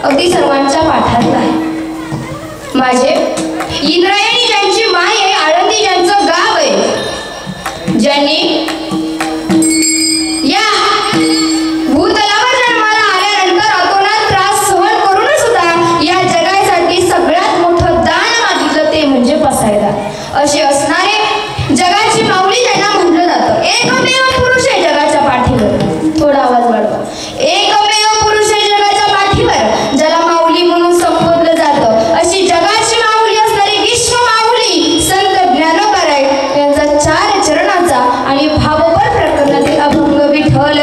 अगदी सर्वांच्या पाठातला आहे. माझे इंद्रायणी ज्यांची माय आहे, आळंदी ज्यांचं गाव आहे, ज्यांनी या भूतलावर जन्माला आल्यानंतर अतोनात त्रास सहन करून सुद्धा या जगासाठी सगळ्यात मोठं दान मागितलं ते म्हणजे पसायदान. असे असणारे जगाची माऊली ज्यांना म्हटलं जातं. एकमेव पुरुष आहे जगाच्या पाठीवर. थोडा आवाज वाढवा. एकमेव पुरुष आहे जगाच्या पाठीवर ज्याला माऊली म्हणून संबोधलं जातं. अशी जगाची माऊली असणारी विश्व माऊली संत ज्ञानोबा राय यांचा 4 चरणाचा आणि भावपर प्रकरणातील अभंग विठ्ठल.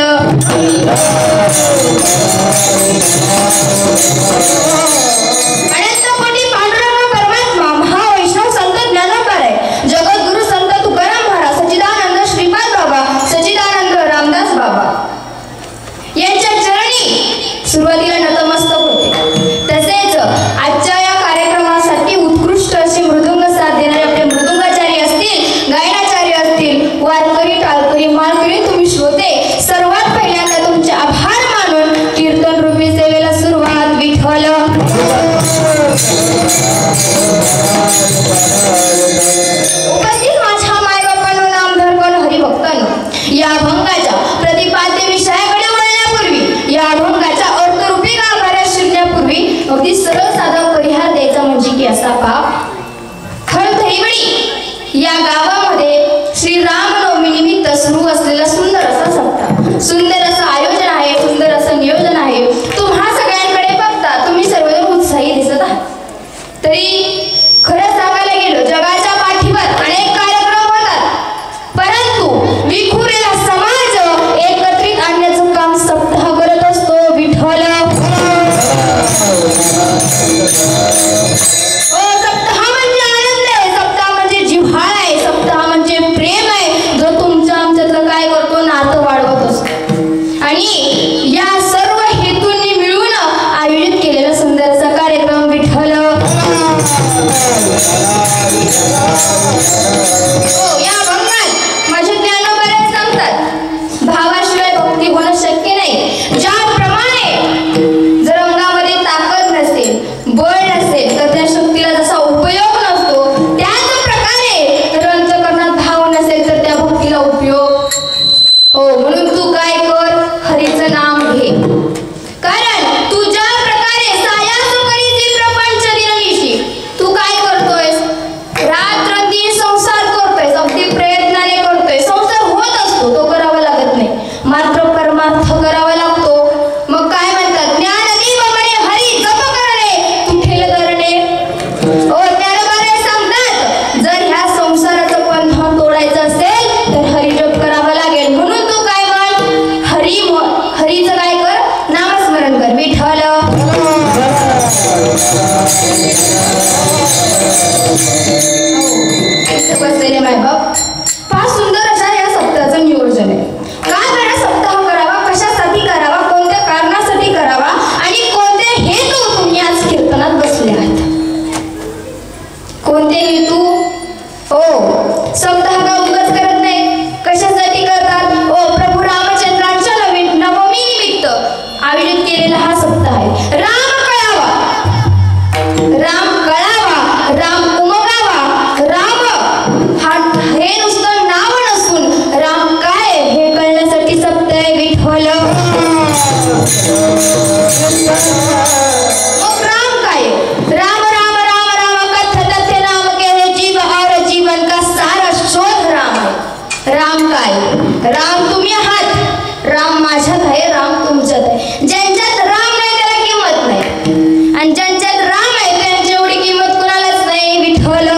अनंत कोटी पांडुरंग परमात्मा महावैष्णव संत ज्ञानोबा राय, जगद्गुरु संत तुकाराम महाराज, सच्चिदानंद श्रीपाद बाबा, सच्चिदानंद रामदास बाबा यांच्या चरणी सुरुवातीला नतमस्तक होते. तसेच आजच्या या कार्यक्रमासाठी उत्कृष्ट असे मृदुंग साथ देणारे आपले मृदुंगाचार्य असतील, गायनाचार्य असतील, वारकरी, टाळकरी, माळकरी, तुम्ही श्रोते, सर्वात पहिल्यांदा तुमचे आभार मानून कीर्तन रूपी सेवेला सुरुवात. विठ्ठल. उपस्थित माझ्या मायबापांनो, नामधरकांनो, हरिभक्तांनो, या अभंगाच्या प्रतिपाद्य विषयाकडे वळण्यापूर्वी, या अभंगाच्या अर्थरूपी गाभाऱ्यात शिरण्यापूर्वी अगदी सरळ साधा परिहार द्यायचा म्हणजे की असा पाप. खळथईवडी या गावामध्ये श्री रामनवमी निमित्त सुरू असलेला सुंदर असा सप्ताह, सुंदर असं आयोजन आहे, सुंदर असं नियोजन आहे. तुम्हा सगळ्यांकडे बघता तुम्ही सर्वजण उत्साही दिसत आहात. तरी खरं सांगायला गेलो जगाच्या पाठीवर अनेक कार्यक्रम होतात, परंतु विखुरलेला समाज एकत्रित आणण्याचं काम सप्ताह करत असतो. विठ्ठल. सप्ताह म्हणजे आनंद आहे, सप्ताह म्हणजे जिव्हाळा आहे, सप्ताह म्हणजे प्रेम आहे, जो तुमच्या आमच्यातलं काय करतो, नातं वाढवत असतो. आणि या सर्व हेतूंनी मिळून आयोजित केलेला सुंदर असा कार्यक्रम. विठ्ठल. या अभंगात माझे ज्ञानोबा राय सांगतात, भावाशिवाय भक्ती होणं शक्य नाही. ज्याप्रमाणे जर अंगामध्ये ताकद नसेल, बळ नसेल, तर त्या शक्तीला जसा उपयोग नसतो, त्याच प्रकारे जर अंतःकरणात भाव नसेल तर त्या भक्तीला उपयोग. म्हणून तू काय कर, हरीचं नाम घे. कारण तू ज्या प्रकारे सायास करीती प्रपंच दिननिशी, तू काय करतोयस, रात्रंदिन संसार करतोयस, अगदी प्रयत्नाने करतोय. संसार होत असतो, तो करावा लागत नाही, मात्र परमार्थ करावा लागतो. मग काय म्हणतात, ज्ञानदीप म्हणे हरी जप करणे तुठेल धरणे. ज्ञानोबा राय सांगतात, जर ह्या संसाराचं बंधन तोडायचं असेल तर हरिजप करावा लागेल. म्हणून तू काय म्हण, हरीचं काय कर, नामस्मरण कर. विठ्ठल. बसलेले मायबाप, फार सुंदर अशा या सप्ताहाचं नियोजन आहे. काय बरं सप्ताह करावा, कशासाठी करावा, कोणत्या कारणासाठी करावा आणि कोणते हेतू तुम्ही आज कीर्तनात बसले आहात. कोणते हेतू? सप्ताह का उगाच करत नाही, कशासाठी करतात? प्रभू रामचंद्रांच्या नवमी निमित्त आयोजित केलेला हा सप्ताह आहे. राम कळावा, राम कळावा, राम उमगावा. राम हे नुसतं नाव नसून राम काय हे कळण्यासाठी सप्ताह आहे. विठ्ठल. राम काय? राम राम राम राम कथत तथ्य नाम के है जीव और जीवन का सारा शोध राम है. राम काय? राम तुम्ही आहात, राम माझ्यात आहे, राम तुमच्यात आहे. ज्यांच्यात राम नाही त्याला किंमत नाही, आणि ज्यांच्यात राम आहे त्यांची एवढी किंमत कुणालाच नाही. विठ्ठल.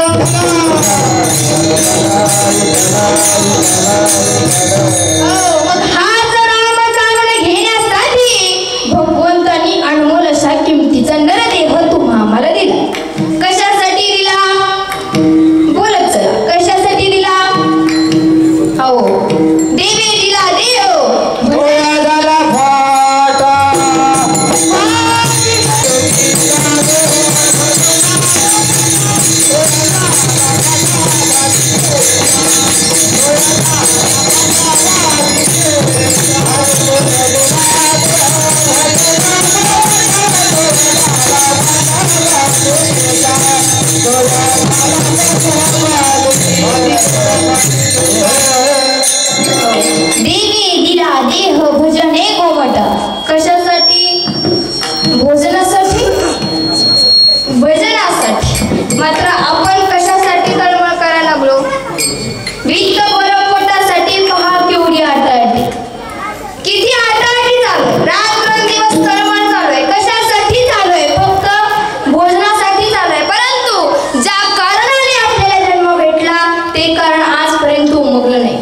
मग हाच राम जाणून घेण्यासाठी भगवंतांनी अनमोल कशासाठी? भोजनासाठी, भजनासाठी. मात्र आपण कशासाठी तळमळ करायला लागलो? वित्त पोटासाठी पहा केवढी आटाआटी. किती आटाआटी चालू आहे, रात्रंदिवस तळमळ चालू आहे. कशासाठी चालू आहे? फक्त भोजनासाठी चालू आहे. परंतु ज्या कारणाने आपल्याला जन्म भेटला ते कारण आजपर्यंत उमगलं नाही.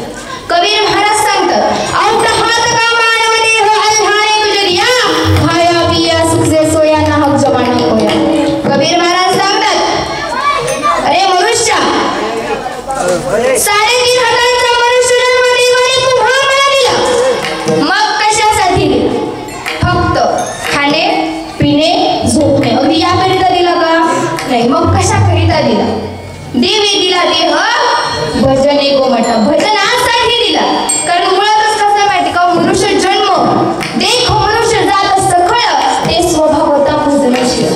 कबीर महाराज सांगतात, औट हात का मानव देह अल्हाने गुजरिया, खाया पिया सुख से सोया नाहक जवानी होया. कबीर महाराज सांगतात, अरे मनुष्य, 3.5 हातांचा मनुष्य जन्म देवाने तुम्हाला दिला. मग कशासाठी दिला? फक्त खाणे, पिणे, झोपणे. अगदी याकरिता दिला का? नाही. मग कशाकरिता दिला? देवी दिला देह भजन एको म्हटला. भजनासाठी दिला. कारण मुळातच कसं माहिती का, मनुष्य जन्म देख मनुष्य जात सखळ ते स्वभाव होता भजनशील.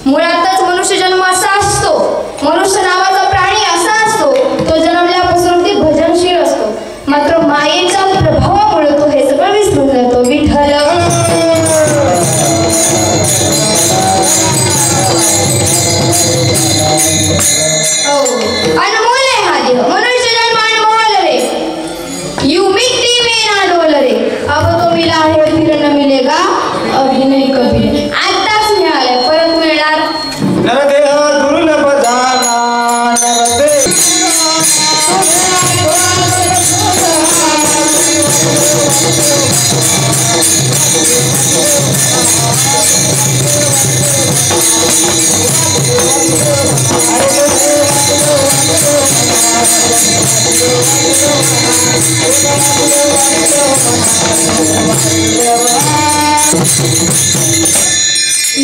मुळातच मनुष्य जन्म असा असतो, मनुष्य नावाचा प्राणी असा असतो, तो जन्मल्यापासून ते भजनशील असतो. मात्र मायेच्या प्रभावामुळे तो हे सगळं विसरून जातो. विठ्ठल अनमोल आहे हा देह. मनुष्य जन्म अनमोल रे, यू मिट्टी में ना डोल रे. अब तो मिला है फिर न मिलेगा अभी नहीं कभी नहीं. आताच मिळालंय, परत मिळणार. नरदेह दुर्लभ जाना, नरदेह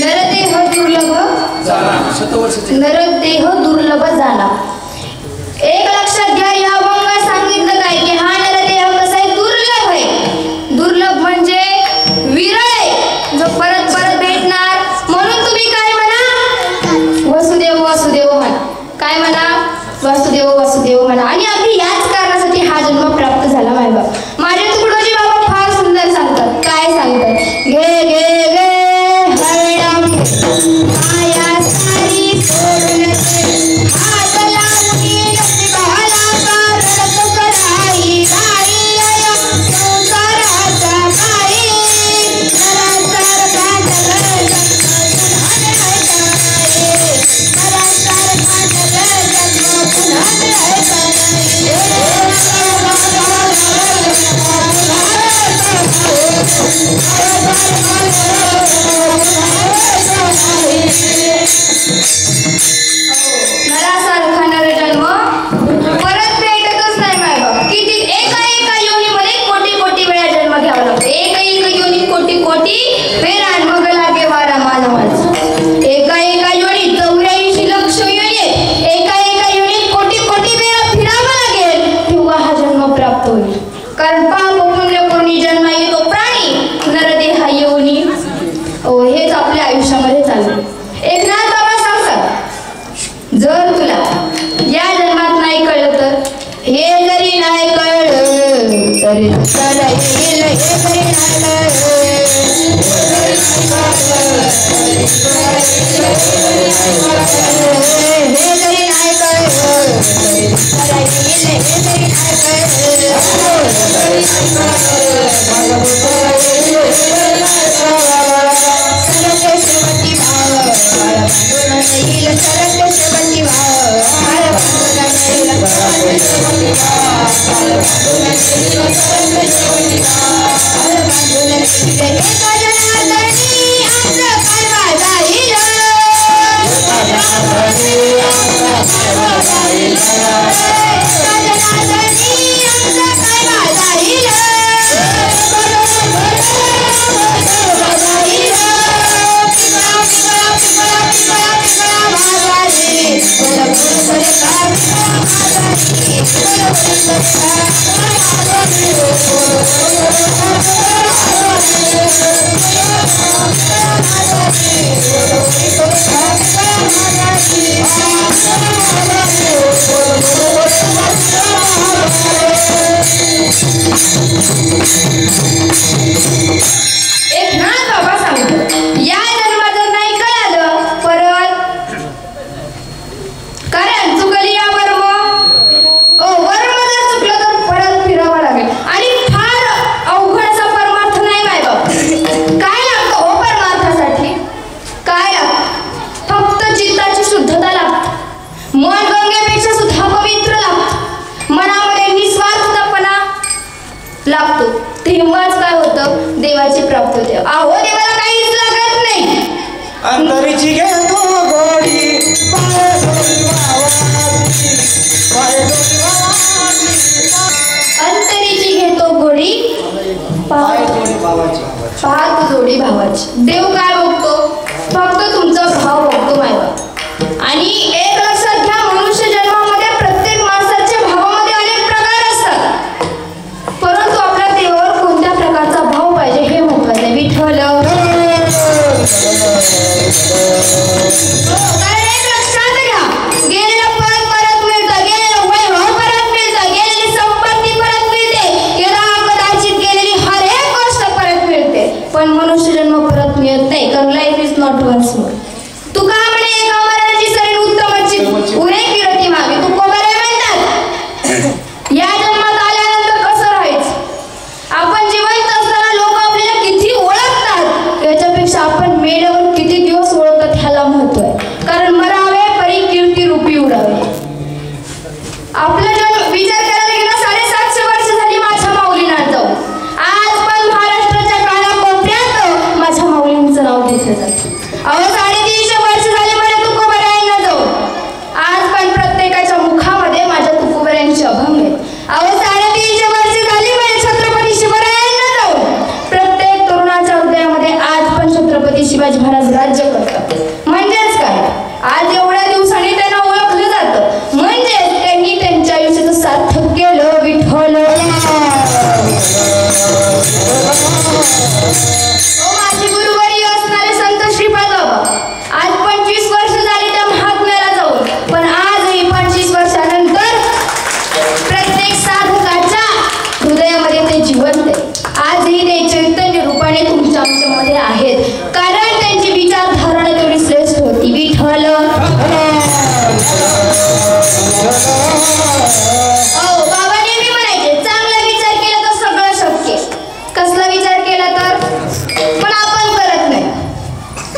नरदेह दुर्लभ नरदेह दुर्लभ झाला. एक लक्षात घ्या, या अभंगात सांगितलं काय की हा नरदेह कसा आहे? दुर्लभ आहे. दुर्लभ म्हणजे विरळ आहे, जो परत परत भेटणार. म्हणून तुम्ही काय म्हणा? वसुदेव वसुदेव म्हणा. काय म्हणा? वसुदेव वसुदेव म्हणा. आणि अगदी याच कारणासाठी हा जन्म प्राप्त झाला. मायबाप माझे तुकडोजी बाबा फार सुंदर सांगतात. काय सांगतात? घे घे घे हरडम माया सारी सोडून हात लावून बाला कारण कराई गाई आया संसाराचा गाई नरासारखा जगत नरासारखा जगत पुन्हा नरासारखा नरजन्म परत भेटतच नाही. मायबाप किती एका एका योनीमध्ये कोटी कोटी वेळा जन्म घ्यावा लागतो. एका एका योनी कोटी कोटी वेळा मग लागे वारा माझा माझा. एका एका योनी 84 लक्ष योनी, एका एका योनी कोटी कोटी वेळा फिरावं लागेल तेव्हा हा जन्म प्राप्त होईल. कारण पाप पुण्य कोणी जन्म येतो प्राणी नरदेहा योनी. हेच आपल्या आयुष्यामध्ये चालू. एकनाथ बाबा सांगतात, जर तुला या जन्मात नाही कळलं तर हे जरी नाही कळलं तरी तुला येईल. हे जरी नाही कळलं हे जरी नाही कळलं तरी तुला येईल. हे जरी नाही सरस्वती भाव सरस्वती भाव प्राप्त होते. अहो देवाला काहीच लागत नाही. अंतरीची घेतो गोडी पाय डोली भावाची, पाय डोली भावाची, अंतरीची घेतो गोडी पाय डोली भावाची. पाहत जोडी भावाची. देव काय बघतो? फक्त तुमचा भाव बघतो मायबा. आणि एक लक्षात घ्या, मनुष्य जन्मामध्ये प्रत्येक माणसाच्या भावामध्ये अनेक प्रकार असतात, परंतु आपल्या देवावर कोणत्या प्रकारचा भाव पाहिजे हे महत्वाचं आहे. विठ्ठल कारण एक लक्षात घ्या, गेलेलं पद परत मिळतं, गेलेलं वैभव परत मिळतं, गेलेली संपत्ती परत मिळते, कदाचित गेलेली हर एक गोष्ट परत मिळते, पण मनुष्य जन्म परत मिळत नाही. कारण life is not once more. तुका म्हणे एका मराठी सरीन उत्तमची उरे किरती मागे तू कोबरे म्हणतात. या जन्मात आल्यानंतर कसं राहायचं? आपण जिवंत असताना लोक आपल्याला किती ओळखतात याच्यापेक्षा आपण मेल्यावर किती दिवस ओळखतात ह्याला महत्व आहे. कारण मरावे परी कीर्ती रूपी उरावे. आपला जन्म विचार करायला गेला 750 वर्ष झाली माझ्या माऊलींना जाऊन. आज पण महाराष्ट्राच्या कानाकोपऱ्यात माझ्या माऊलींचं नाव घेतलं जातं. अहो 350 वर्ष झाली माझ्या तुकोबरायांना जाऊन. आज पण प्रत्येकाच्या मुखामध्ये माझ्या तुकोबरायांचे अभंग आहेत. अहो 350 वर्ष झाली माझ्या छत्रपती शिवरायांना जाऊन. प्रत्येक तरुणाच्या हृदयामध्ये आज पण छत्रपती शिवाजी महाराज राज्य करतात. म्हणजेच काय, आज एवढ्या दिवसांनी त्यांना ओळखलं जातं, म्हणजे त्यांनी त्यांच्या आयुष्याचं सार्थक केलं. विठ्ठल माझे गुरुवारी असणारे संत श्रीपाद बाबा आज 25 वर्ष झाली त्या महात्म्याला जाऊन, पण आजही 25 वर्षानंतर प्रत्येक साधकाच्या हृदयामध्ये ते जिवंत आहे. आजही ते चैतन्य रूपाने तुमच्या आमच्यामध्ये आहेत, कारण त्यांची विचारधारणा तेवढी श्रेष्ठ होती. विठ्ठल बाबा नेहमी म्हणायचे, चांगला विचार केला तर सगळं शक्य. कसला विचार केला तर? पण आपण करत नाही.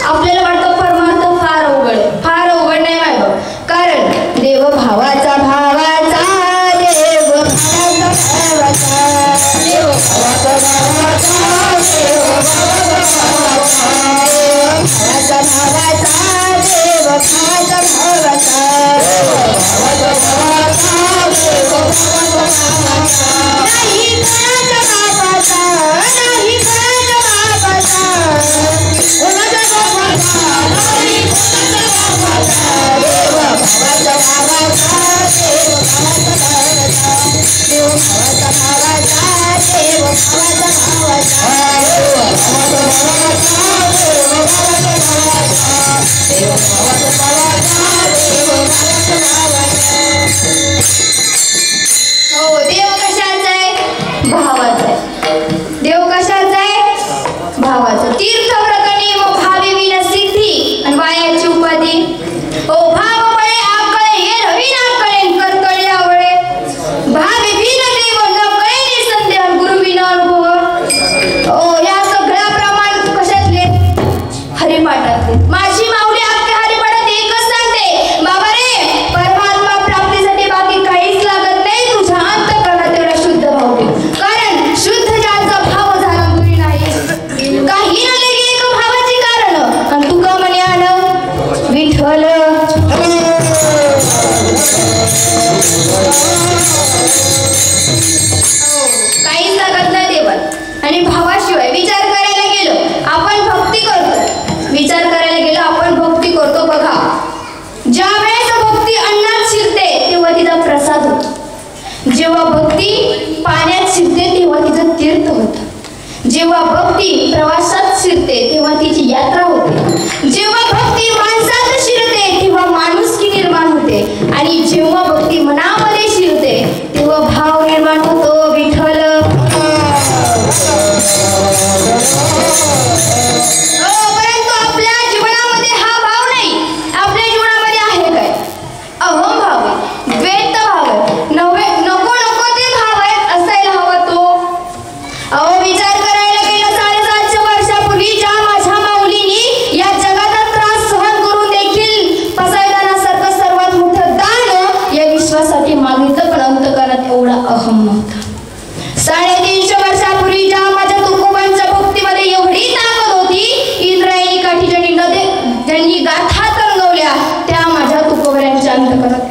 आपल्याला वाटतं परमार्थ फार अवघड आहे. फार अवघड नाही माहिती, कारण देव भावाचा भावाचा देव भावाचा देव भावाचा भावाचा देव भावाचा भावाचा देव भावाचा भावाचा नाही कोणाच्या बापाचा, नाही कोणाच्या बापाचा, कोणाच्या बापाचा, नाही कोणाच्या बापाचा, देव भावाचा भावाचा, देव भावाचा भावाचा, देव भावाचा भावाचा, देव भावाचा भावाचा, देव भावाचा भावाचा, देव भावाचा भावाचा, देव भावाचा भावाचा, देव भावाचा भावाचा. हो, देव कशाचा आहे? भावाचा आहे. देव कशाचा आहे? भावाचा. तीर्थ व्रतने व भावी विन सिद्धी आणि वायाची उपाधी. ओ भाव बळे आकळे हे रवी ना कळे करकळे आवळे. भावी विन देव न कळे निसंदेह गुरु विना अनुभव. ओ या सगळ्या प्रमाण कशातले? हरिपाठातले. माझी माऊली अख्ख्या हरिपाठात एकच सांगते, बाबा रे, परमात्मा प्राप्तीसाठी बाकी काहीच लागत नाही, तुझ्या अंतःकरणात तेवढा शुद्ध भाव ठेव. कारण शुद्ध ज्याचा भाव झाला दुरी नाही, काही न लगे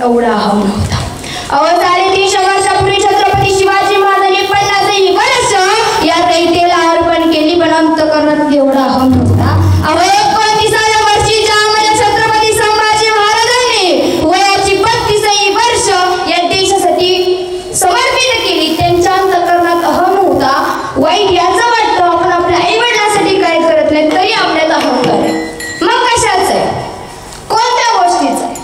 एवढा अहम नव्हता. 350 वर्षापूर्वी छत्रपती शिवाजी महाराजांनी 50 वर्ष या दैतेला अर्पण केली, पण अंतःकरणात एवढा अहम नव्हता. 29व्या वर्षी ज्यामध्ये छत्रपती संभाजी महाराजांनी वयाची 32 वर्ष या देशासाठी समर्पित केली, त्यांच्या अंतःकरणात अहम नव्हता. वाईट याचं वाटतं आपण आपल्या आई वडिलांसाठी काय करत नाही तरी आपल्याला अहंकार आहे. मग कशाच आहे, कोणत्या गोष्टीचा आहे?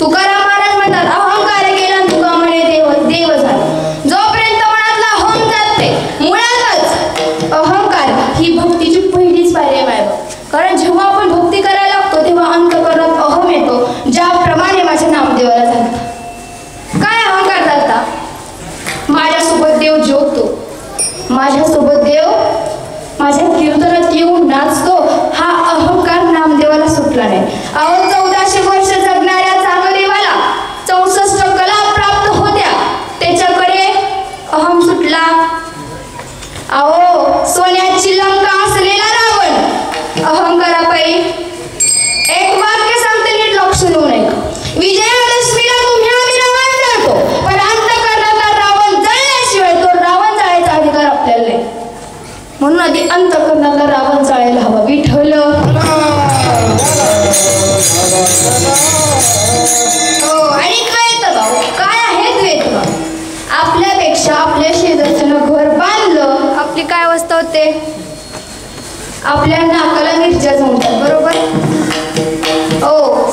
तुकाराम महाराज म्हणतात अहंकार केला तुका म्हणे देव देव झाला. जोपर्यंत मनातला अहम जात नाही, मुळातच अहंकार ही भक्तीची पहिलीच पायरी आहे. कारण जेव्हा आपण भक्ती करायला लागतो तेव्हा अंतःकरणात अहम येतो, ज्याप्रमाणे माझ्या नामदेवाला सांगतात. काय अहंकार जाता? माझ्यासोबत देव जेवतो, माझ्यासोबत देव माझ्या कीर्तनात येऊन नाचतो, हा अहंकार नामदेवाला सुटला नाही. 1400 वर्ष जगणाऱ्या चांगदेवाला 64 कला प्राप्त होत्या, त्याच्याकडे अहम सुटला. सोन्याची लंका असलेला रावण अहंकारापायी एक वाक्य सांगते, नीट लक्ष देऊ नये. विजयादशमीला तुम्ही आम्ही रावण जाळतो, पण अंतःकरणातला रावण जळल्याशिवाय तो रावण जाळायचा अधिकार आपल्याला नाही. म्हणून आधी अंतःकरणातला रावण जाळायला हवा. विठ्ठल आणि द्वैतभाव काय आहे? द्वैतभाव आपल्यापेक्षा आपल्या शेजारच्यानं घर बांधलं, आपली काय अवस्था होते? आपल्या नाकाला मिरच्या जमतात, बरोबर?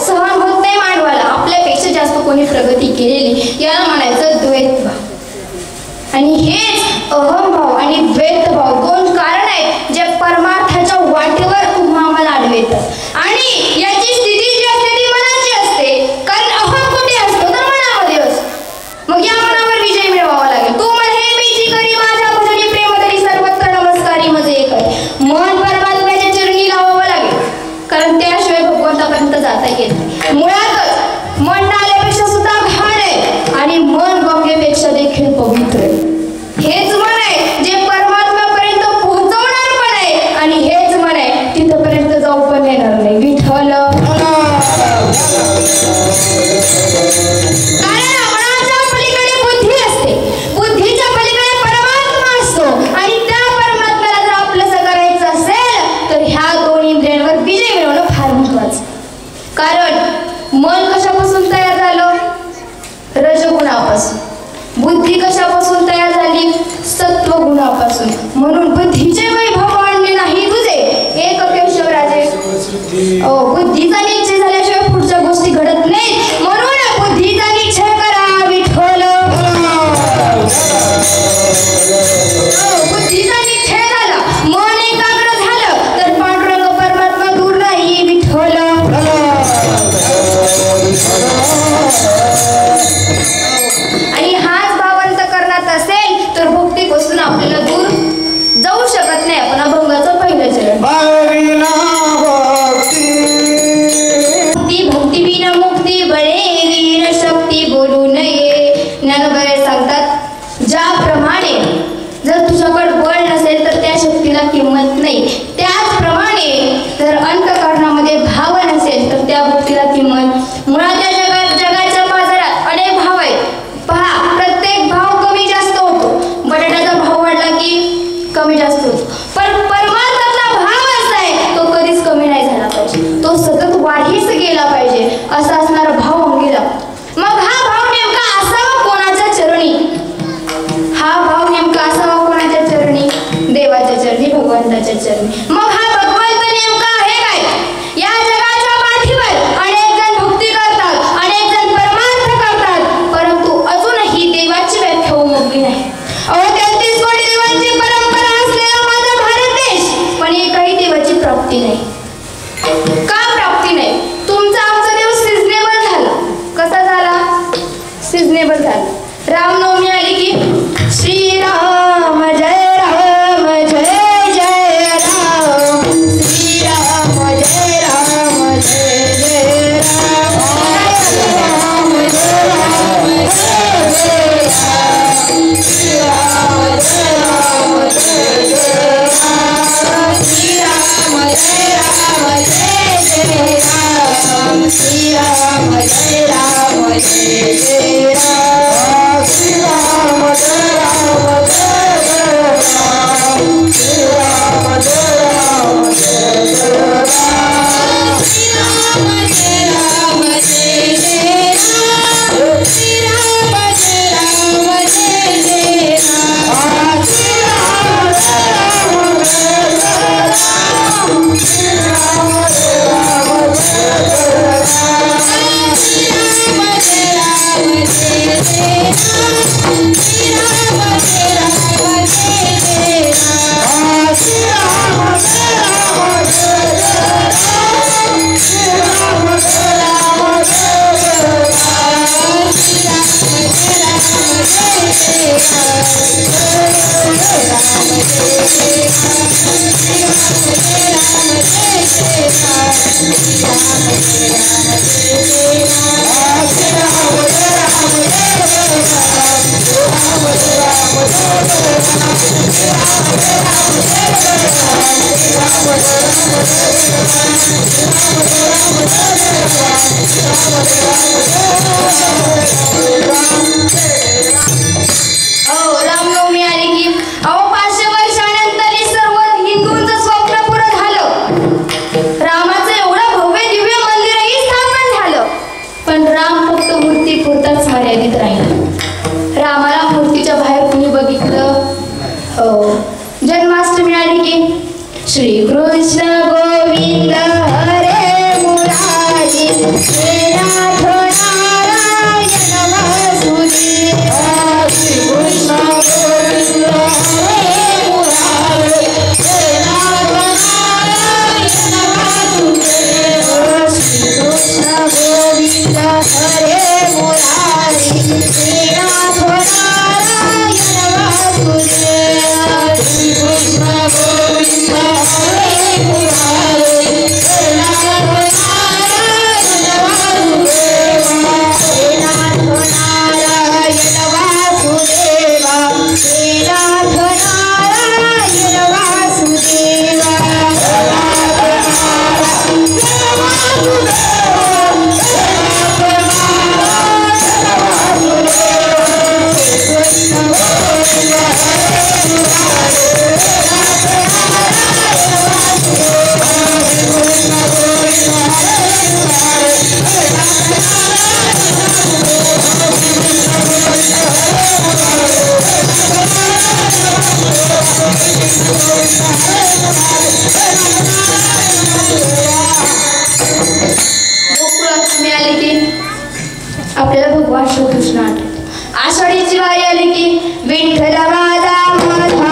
सहन होत नाही मानवाला आपल्यापेक्षा जास्त कोणी प्रगती केलेली, याला म्हणायचं द्वैतभाव. आणि हेच अहमभाव आणि द्वैतभाव दोन कारण आहेत जे परमार्थाच्या वाटेवर तुम्हा आम्हाला आढळतात. आणि याची स्थिती जी असते ती मनाची असते, कारण अहम कुठे असतो तर मनामध्ये असतो. मग या मनावर विजय मिळवावा लागेल. तू म्हणे मी जी करी माझ्या भजनी प्रेम करी सर्वत्र नमस्कारी मजे एक आहे. मन परमात्म्याच्या चरणी लावावं लागेल, कारण त्याशिवाय भगवंतापर्यंत जाता येत नाही. मुळातच मन नाल्यापेक्षा सुद्धा घाण आहे आणि मन गंगेपेक्षा देखील पवित्र आहे. हेच मन आहे जे परमात्म्यापर्यंत पोहोचवणार पण आहे, आणि हेच मन आहे तिथपर्यंत जाऊ पण येणार नाही. विठ्ठल कारण मनाच्या पलीकडे बुद्धी असते, बुद्धीच्या पलीकडे परमात्मा असतो, आणि त्या परमात्म्याला जर आपलंसं करायचं असेल तर ह्या दोन इंद्रियांवर विजय मिळवणं फार महत्वाचं. कारण मन कशापासून तयार झालं? रजगुणापासून. बुद्धी कशापासून तयार झाली? सत्वगुणापासून. म्हणून बुद्धीचे वैभव आणले नाही तुझे एक केशवराजे. बुद्धीचा निश्चय झाल्याशिवाय पुढच्या गोष्टी घडत नाहीत. म्हणून बुद्धीचा निश्चय करा विठ्ठल. बुद्धीचा निश्चय झाला, मन एकाग्र झालं तर पांडुरंग परमात्मा दूर नाही. विठ्ठल आणि हाच भाव अंतःकरणात असेल तर भक्तीपासून आपल्याला दूर जाऊ शकत नाही. आपण अभंगाचं पहिलं चरण. भक्ती बिना मुक्ती बळे वीर शक्ती बोलू नये. ज्ञानोबा सांगतात ज्याप्रमाणे जर तुझ्याकडे बळ नसेल तर त्या शक्तीला किंमत नाही, त्याचप्रमाणे जर अंतःकरणामध्ये भाव नसेल तर त्या भक्तीला किंमत. मुळात या जगाच्या बाजारात अनेक भाव आहेत. पहा, प्रत्येक भाव कमी जास्त होतो. बटाट्याचा भाव वाढला की कमी जास्त होतो, पण परमार्थातला भाव असा आहे तो कधीच कमी नाही झाला पाहिजे, तो सतत वाढीस गेला पाहिजे, असा असणारा भाव अंगी लागतो. मग हा भाव नेमका असावा कोणाच्या चरणी? हा भाव नेमका असावा कोणाच्या चरणी? देवाच्या चरणी, भगवंताच्या चरणी. मग हा भगवंत नेमका आहे काय? या जगाच्या पाठीवर अनेक जण भक्ती करतात, अनेक जण परमार्थ करतात, परंतु अजूनही देवाची व्याख्या उमगली नाही. 33 कोटी देवांची परंपरा असलेला माझा भारत देश, पण एकही देवाची प्राप्ती नाही. का प्राप्ती नाही? तुमचा आमचा देव सिजनेबल झाला. कसा झाला? सिजनेबल झाला. रामनवमी आली की श्रीराम जय राम जय जय राम, श्रीराम जय राम जय जय राम, राम जय राम जय जय राम, श्रीराम जय राम जय जय राम, श्रीराम जय राम जय जय राम, श्रीराम जय राम जय रामनवमी आली की 500 वर्षानंतर सर्व हिंदूंचं स्वप्न पुरं झालं. रामाचं एवढं भव्य दिव्य मंदिरही स्थापन झालं. पण राम फक्त मूर्तीपुरताच मर्यादित राहिला. रामाला मूर्तीच्या बाहेर कुणी बघितलं? जन्माष्टमी आली की श्री कृष्ण गोविंद हरे मुरारी हे नाथ नारायण वासुदेवा. श्री कृष्ण गोविंद हरे मुरारी हे नाथ नारायण वासुदेवा. श्री कृष्ण गोविंद हरे मुरारी हे नाथ नारायण वासुदेवा. श्री कृष्ण गोविंद हरे मुरारी हे नाथ नारायण वासुदेवा. हे नाथ नारायण वासुदेवा. हे नाथ नारायण वासुदेवा. गोकुळाष्टमी आली की आपल्याला भगवान श्रीकृष्ण आठवतात. आषाढीची वारी आली की विठ्ठल माझा माझा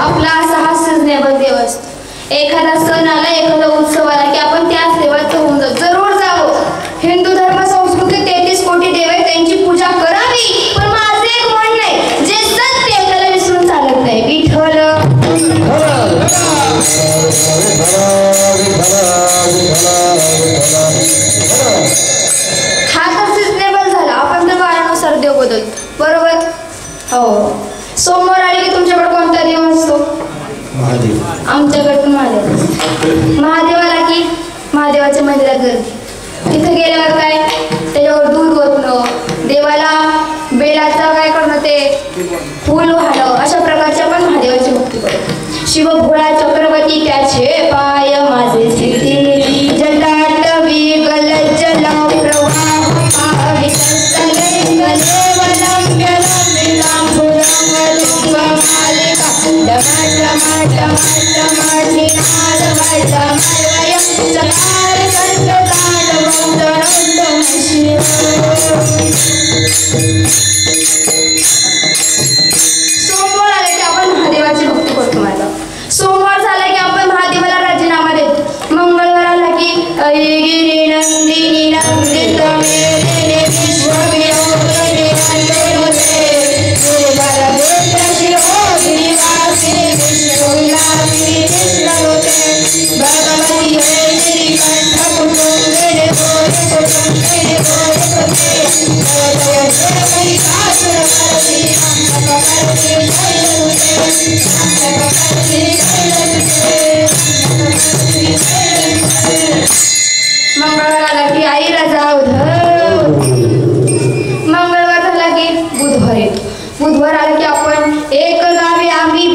आपला असा हा सिजनेबल देव असतो. एखादा सण आला, एखादा उत्सव आला की आपण त्याच देवाचं होऊन जाऊ. जरूर जावं. हिंदू धर्म संस्कृती 33 कोटी देव आहेत, त्यांची पूजा करावी. पण माझं एक म्हणणं आहे, जे सत्य त्याला विसरून चालत नाही. विठ्ठल हा तर सिजनेबल झाला. आपण तर काळानुसार देव बदलतो. बरोबर? हो. सोमवार आले की तुमच्याकडे कोणता देव असतो? आमच्याकडे पण महादेव. महादेवाला की महादेवाच्या मंदिरात गर्दी. तिथे गेल्यावर काय त्याच्यावर दूध ओतणं, देवाला बेलाचं काय करणं, ते फूल वाहणं, अशा प्रकारचे आपण महादेवाची भक्ती करतो. शिव भोळा चक्रवर्ती त्याचे पाय माझे सिद्धी जटाटवी गलजल प्रवाह सोमवार आला की आपण महादेवाची भक्ती करतो. माझा सोमवार झाला की आपण महादेवाला राजीनामा देतो. मंगळवार आला की गिरी नंदिनी नंदित मेरे विश्वविनोदिनी नंदनोते गिरिवासी विष्णुविलासी कृष्णनोते भगवती हे कंठ कुटुंबिनी गोरे कुटुंबिनी गोरे कुटे जय जय कासुर मरती नमकरती मंगळवार आला की आईला जाऊ धर. मंगळवार झाला की बुधवार येतो. बुधवार आला की आपण एक गावी आम्ही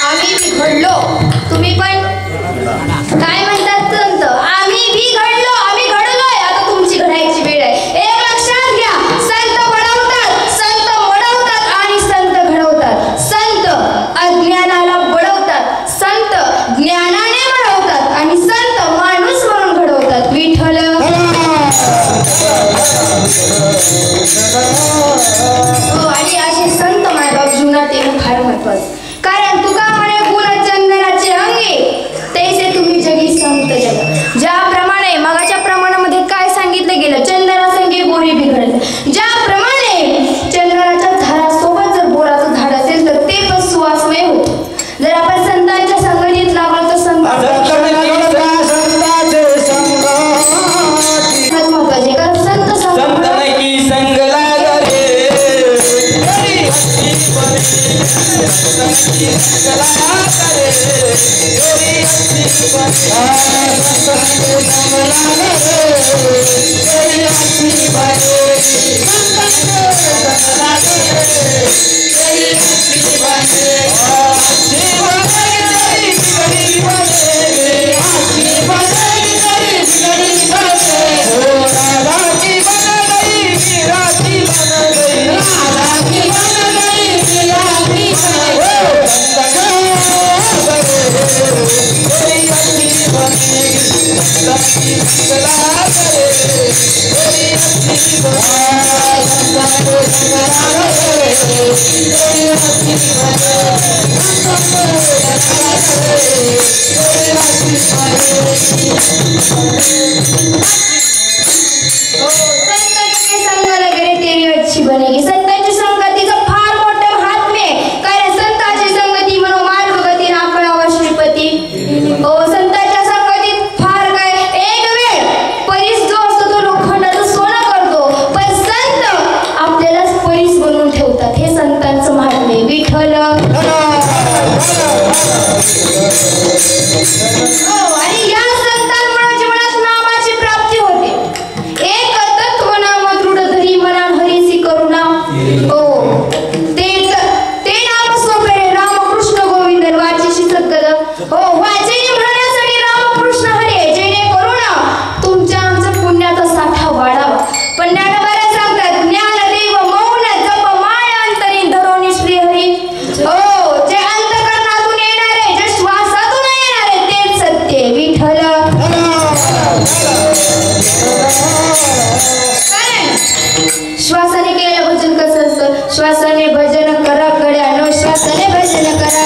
आम्ही बिघडलो, तुम्ही पण काय म्हणतात संत? आम्ही बिघडलो, आम्ही घडलोय, आता तुमची घडायची वेळ आहे. एक लक्षात घ्या, संत बळवतात, संत मोडवतात आणि संत घडवतात. संत अज्ञानाला बळवतात, संत ज्ञानाने बळवतात आणि संत माणूस म्हणून घडवतात. विठ्ठल. हो, आणि असे संत मायबाप जीवनात येणं फार महत्वाचं. कारण तुका म्हणे गुणचंदनाचे अंगी तैसे तुम्ही जगी संत जग. ज्याप्रमाणे मगाच्या प्रमाणामध्ये काय सांगितलं गेलं, चंदनासंगी बोरी बिघडत. ज्याप्रमाणे चंदनाच्या झाडासोबत जर बोराचं झाड असेल तर ते पण सुवासमय होतं. जर आपण संतांच्या संगतीत लागलो तर महत्वाचे. कारण संत संतांची संगतीचं फार मोठं महात्म्य आहे. कारण संतांची संगती म्हणून मार्ग गती नाकळावर श्रीपती. हो, संतांच्या संगतीत फार काय, एक वेळ परीस जो असतो तो लोखंडाचं सोनं करतो, पण संत आपल्यालाच परीस बनवून ठेवतात. हे संतांचं महात्म्य आहे. विठ्ठल. हो, आणि या संतांमुळे जीवनात नामाची प्राप्ती होते. एक तत्व नाम दृढ धरी मना हरीसी करुणा. हो, ते नाम सोपे रामकृष्ण गोविंद वाचेशी सद्गत. हो, वाचेने म्हणण्यासाठी रामकृष्ण हरे, जेणेकरून तुमच्या आमचं पुण्याचा साठा वाढावा. पण ज्ञानोबा सांगतात, ज्ञान देव मौन जप माळ अंतरी धरोनी श्री हरी. हो, जे अंतःकरणातून येणारे, जे श्वासातून येणारे तेच सत्य. विठ्ठल. श्वासाने केलेलं भजन कसं असतं? श्वासाने भजन करा गड्यानो, श्वासाने भजन करा.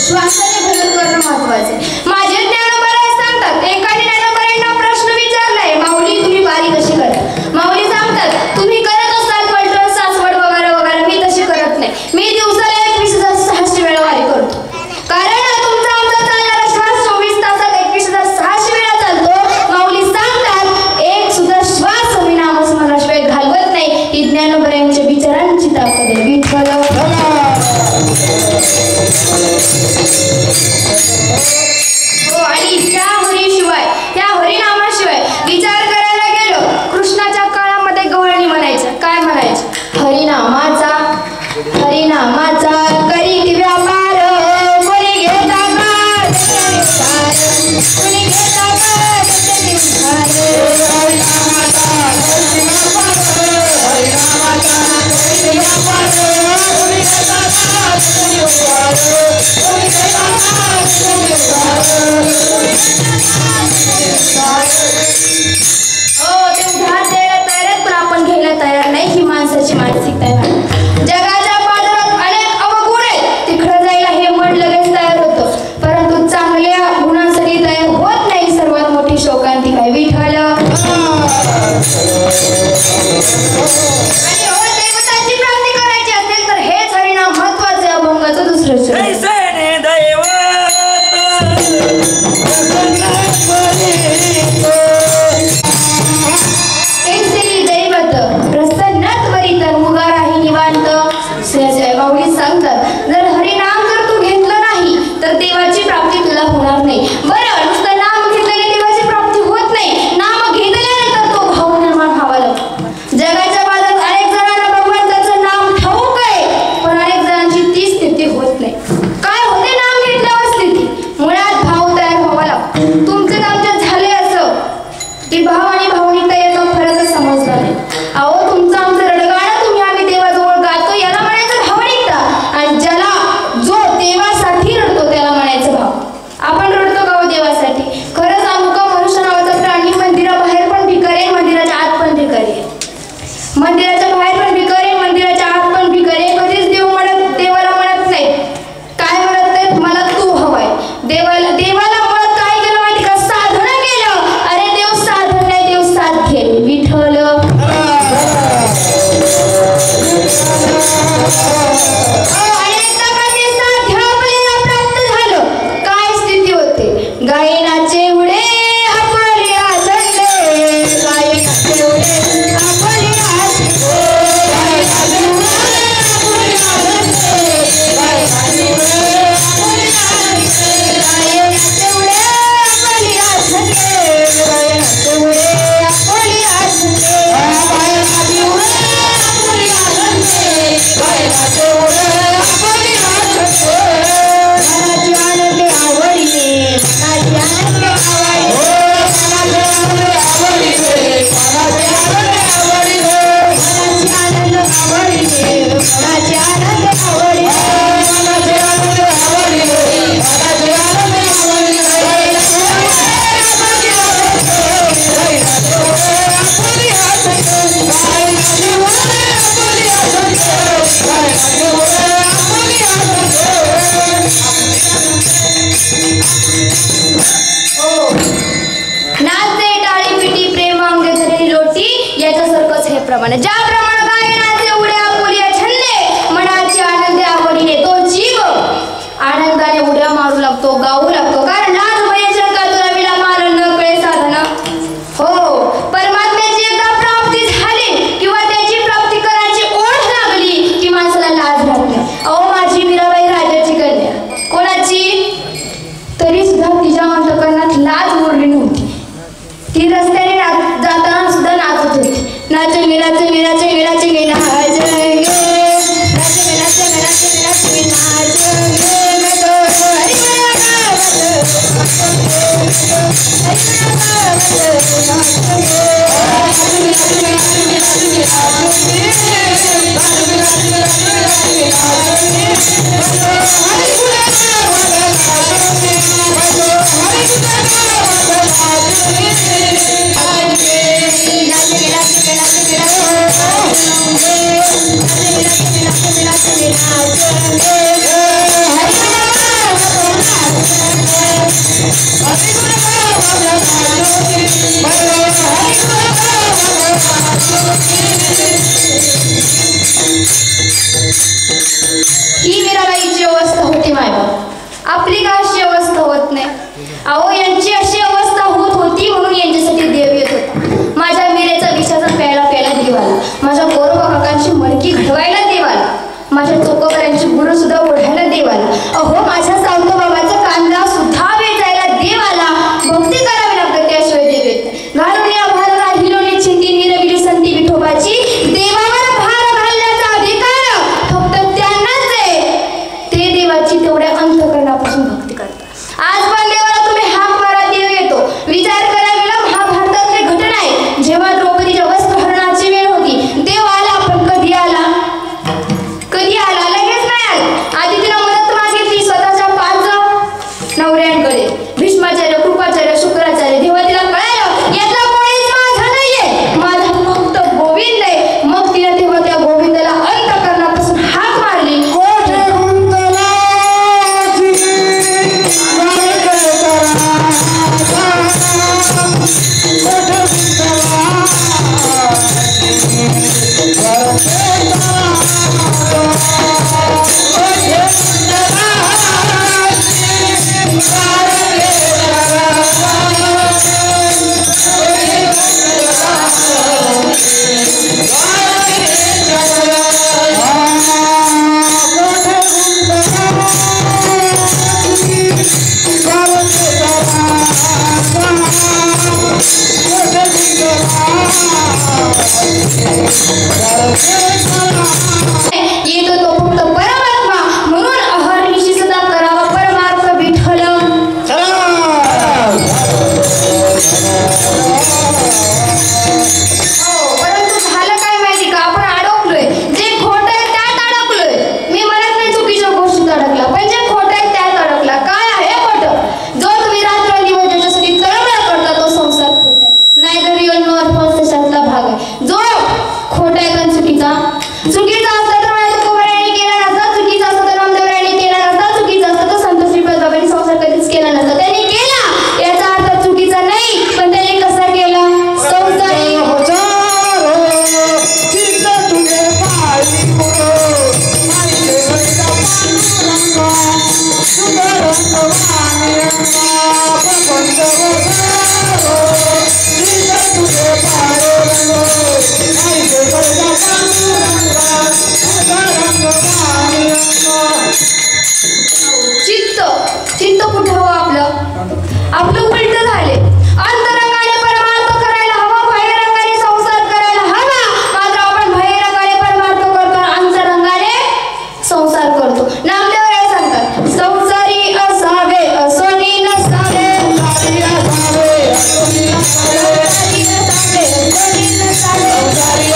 श्वासाने भजन करणं महत्वाचं आहे. माझे ज्ञानोबा सांगतात, एकाने ज्ञानोबांना प्रश्न विचारलाय, माऊली तुम्ही वारी कशी करता? माऊली सांगतात, तुम्ही करत असाल पण मंदिराच्या बाहेर पण भिकार आहे, मंदिराच्या आत पण भिकार आहे. कधीच देवाला म्हणत नाही. काय म्हणत नाहीत, मला तू हवाय. देवाला म्हणत काय केलं माहिती का? साधना केलं. अरे देव साधन नाही, देव साध्य आहे. विठ्ठल गायनाचे उडे आपल्या झंडे, गायनाचे उडे आपल्या झंडे, गायनाचे उडे आपल्या झंडे, गायनाचे उडे गायनाचे उडे आपल्या झंडे, गायनाचे उडे आपल्या झंडे, गायनाचे उडे आपल्या झंडे, गायनाचे उडे आपल्या झंडे. मनाची आनंद आवडीने, मनाची आनंद आवडीने, मनाची आनंद आवडीने, मनाची आनंद आवडीने, मनाची आनंद आवडीने, मनाची आनंद नाचते टाळी पिटी प्रेमांगे धरणी लोटी, याच्यासारखंच हे प्रमाणे. ज्याप्रमाणे गायनाचे उड्या बोलिया छंदे, मनाची आनंद आवडीने, तो जीव आनंदाने उड्या मारू लागतो, गाऊ लागतो. कारण लाज भयाच्या कातुरावीला मार न कळे साधना. हो, परमात्म्याची एकदा प्राप्ती झाली किंवा त्याची प्राप्ती करायची ओढ लागली की माणसाला लाज राहत नाही. अहो, माझी मीराबाई राजाची कन्या, कोणाची? तरी सुद्धा तिच्या अंतकरणात लाज उरली नव्हती. ती रस्त्याने जाताना सुद्धा नाचत होती. नाचंगे नाचंगे नाचंगे नाचंगे नाचंगे नाचंगे नाचंगे नाचंगे नाचंगे ही मीराबाईची अवस्था होती मायबाप. आपली का अशी अवस्था होत नाही? अहो, यांची अशी अवस्था होत होती म्हणून यांच्यासाठी देव येत होता. माझ्या मीरेचा विषाचा प्यायला देव आला, माझ्या गोरोबा काकांची मडकी घडवायला देव आला, माझ्या चोकोबऱ्यांची गुरु सुद्धा ओढायला देव आला. अहो, माझ्या सावतो बाबाचा कांदा सुद्धा वेचायला देव आला. भक्ती करावी लागते, त्याशिवाय देव येत नाही. घालून या भार राहिलोनी चिंती निरविली संती विठोबाची, देवावर भार घालण्याचा अधिकार फक्त त्यांनाच आहे. ते देवाची तेवढ्या अंतःकरणापासून भक्ती करतात. आज पण देवाला तुम्ही हाक मारा, देव येतो. विचार करा, गेला महाभारतातली घटना आहे. जेव्हा द्रौपदीच्या वस्त्रहरणाची वेळ होती, देव आला, पण कधी आला? कधी आला? लगेच नाही आला. आधी तिला मदत मागितली स्वतःच्या 5 नवऱ्यांकडे, भीष्माचार्य, कृपाचार्य, शुक्राचार्य. तेव्हा तिला कळालं यातला कोणीच माझा नाहीये, माझा फक्त गोविंद आहे. मग तिने तेव्हा त्या गोविंदाला अंतःकरणापासून हाक मारली. येतो तो फक्त परमात्मा, म्हणून अहर्निशी सदा करावा परमार्थ विठ्ठल. परंतु झालं काय माहिती का? आपण अडकलोय. जे खोटं आहे त्यात अडकलोय. मी म्हणत नाही चुकीच्या गोष्टीत अडकला, पण जे खोटं आहे त्यात अडकला. काय आहे खोटं? जो तुम्ही रात्रंदिवस ज्याच्यासाठी तळमळ करता तो संसार खोटा आहे. नाही तर रिअल नॉर्थ त्याच्यातला भाग आहे. जो खोटा चुकीचा असतं तर मला तुकोबारायांनी केला नसता, चुकीचा असतं तर रामदेवरायांनी केला नसता, चुकीचा असतं तर संत श्रीपाद बाबांनी संसार कधीच केला नसता. त्यांनी केला याचा अर्थ चुकीचा नाही, पण त्यांनी कसा केला? संसारी चित्त कुठं हो आपलं उलट झाले. अंतरंगाने परमार्थ करायला हवा, बाह्यरंगाने संसार करायला हवा, मात्र आपण बाह्यरंगाने परमार्थ करतो, अंतरंगाने संसार करतो. नामदेव राय सांगतात संसारी असावे असोनी नसावे, संसारी असावे असोनी नसावे, संसारी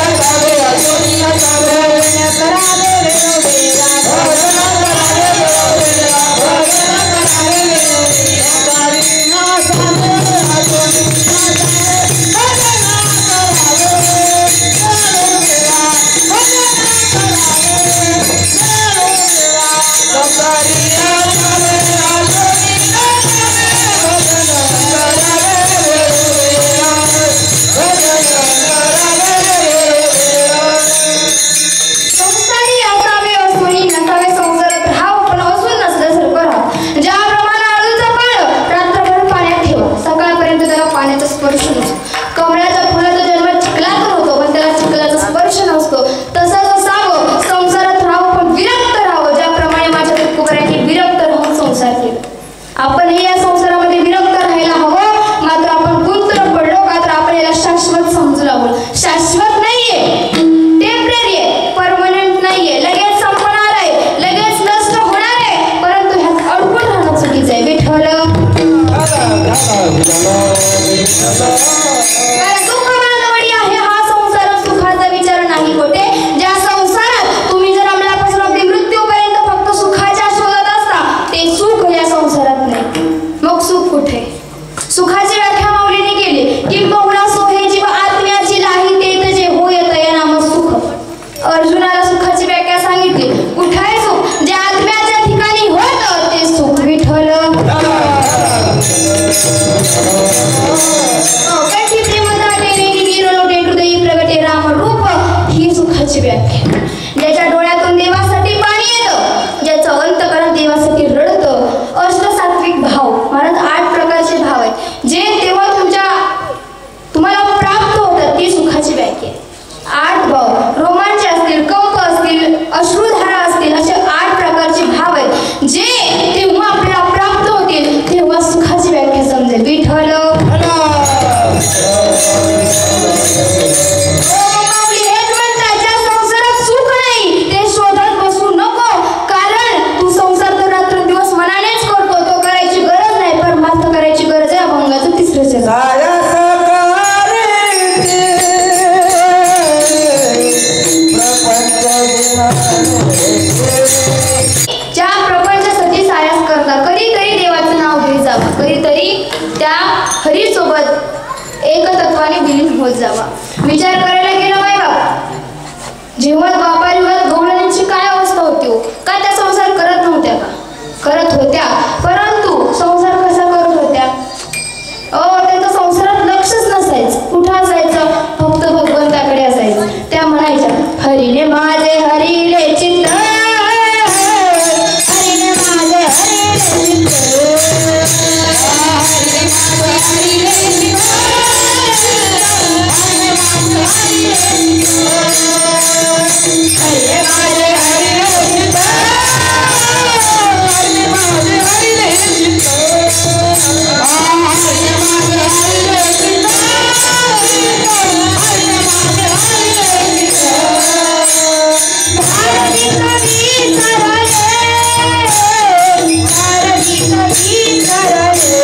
असावे असोनी नसावे, संसारी असावे असोनी नसावे, करावे वेळोवेळा भजन करावे वेळोवेळा भजन करावे वेळोवेळा, संसारी नसावे असोनी नसावे, भजन करावे वेळोवेळा भजन करावे वेळोवेळा, संसारी असावे असोनी नसावे, भजन करावे वेळोवेळा भजन करावे वेळोवेळा. संसारी असावे असोनी नसावे, संसारात राहावं पण असून नसल्यासारखं राहा. ज्याप्रमाणे आळूचा पान रात्रभर पाण्यात ठेवा, सकाळपर्यंत त्याला पाण्याचा स्पर्श नसतो. कमळाच्या फुलाचा जन्म चिखलातून होतो पण त्याला चिखलाचा स्पर्श नसतो. तसंच असावं, संसारात राहावं पण विरक्त राहावं. ज्याप्रमाणे माझ्या तुकोबारायांनी विरक्त राहून संसार केला, आपणही या संसारामध्ये विरक्त राहायला हवं. मात्र आपण गुंतून पडलो का तर आपण याला शाश्वत समजू लागलो. शाश्वत नाहीये, टेम्पररी आहे, परमनंट नाहीये, लगेच संपणार आहे, लगेच नष्ट होणार आहे, परंतु ह्यात अडकून राहणं चुकीचं आहे. विठ्ठल कारण दुःख बांधवडी आहे हा संसार, सुखाचा विचार नाही कोठे. ज्या संसारात तुम्ही जर अंमलापासून अगदी मृत्यूपर्यंत फक्त सुखाच्या शोधात असता, ते सुख या संसारात नाही. मग सुख कुठे? सुखाची व्याख्या माऊलीने केली, किंबहुना सोहे जीव आत्म्याची लाही तेथ जे होय तया नाम सुख. अर्जुनाला सुखाची व्याख्या सांगितली. कुठे आहे सुख? जे आत्म्याच्या ठिकाणी होतं ते सुख. विठ्ठल कंठी प्रेमदाटे नीर लोटे हृदयी प्रगटे राम रूप, ही सुखाची व्याख्या. ज्याच्या डोळ्यातून देवासाठी पाणी येतं, ज्याचं अंतकरण देवासाठी रडतं. अष्टसात्विक भाव, महाराज 8 प्रकारचे भाव आहेत जे तेव्हा तुम्हाला प्राप्त होतात, ती सुखाची व्याख्या. 8 भाव, रोमांच असतील, कंप असतील, अश्रुधारा असतील, असे 8 प्रकारचे भाव आहेत जे तेव्हा आपल्याला प्राप्त होतील, तेव्हा सुखाची व्याख्या समजेल. विठ्ठल माऊली हेच म्हणतात, ज्या संसारात सुख नाही ते शोधत बसू नको. कारण तू संसार तर रात्रंदिवस मनानेच करतो, तो करायची गरज नाही, परमार्थ करायची गरज आहे. अभंगाचं 3रं चरण. ज्या प्रपंचासाठी सायास करतात, कधीतरी देवाचं नाव घेत जावं, कधीतरी त्या हरीसोबत एकतत्वाने विलीन होत जावा. विचार करायला गेलं बाई बाप, जेव्हा द्वापार युगात गवळण्यांची काय अवस्था होती हो, का त्या संसार करत नव्हत्या का? करत होत्या, परंतु संसार कसा करत होत्या? त्यांच्या संसारात लक्षच नसायचं. कुठं असायचं? फक्त भगवंताकडे असायचं. त्या म्हणायच्या हरीने माझे हरिले चित्त, हरीने माझे हरिले चित्त, हरीने माझे हरिले चित्त, हरीने माझे हरिले चित्त, हरीने माझे हरिले चित्त, हरीने माझे हरिले चित्त, हरीने माझे हरिले चित्त, हरीने माझे हरिले चित्त. भारती कवी सरले, भारती कवी सरले, भारती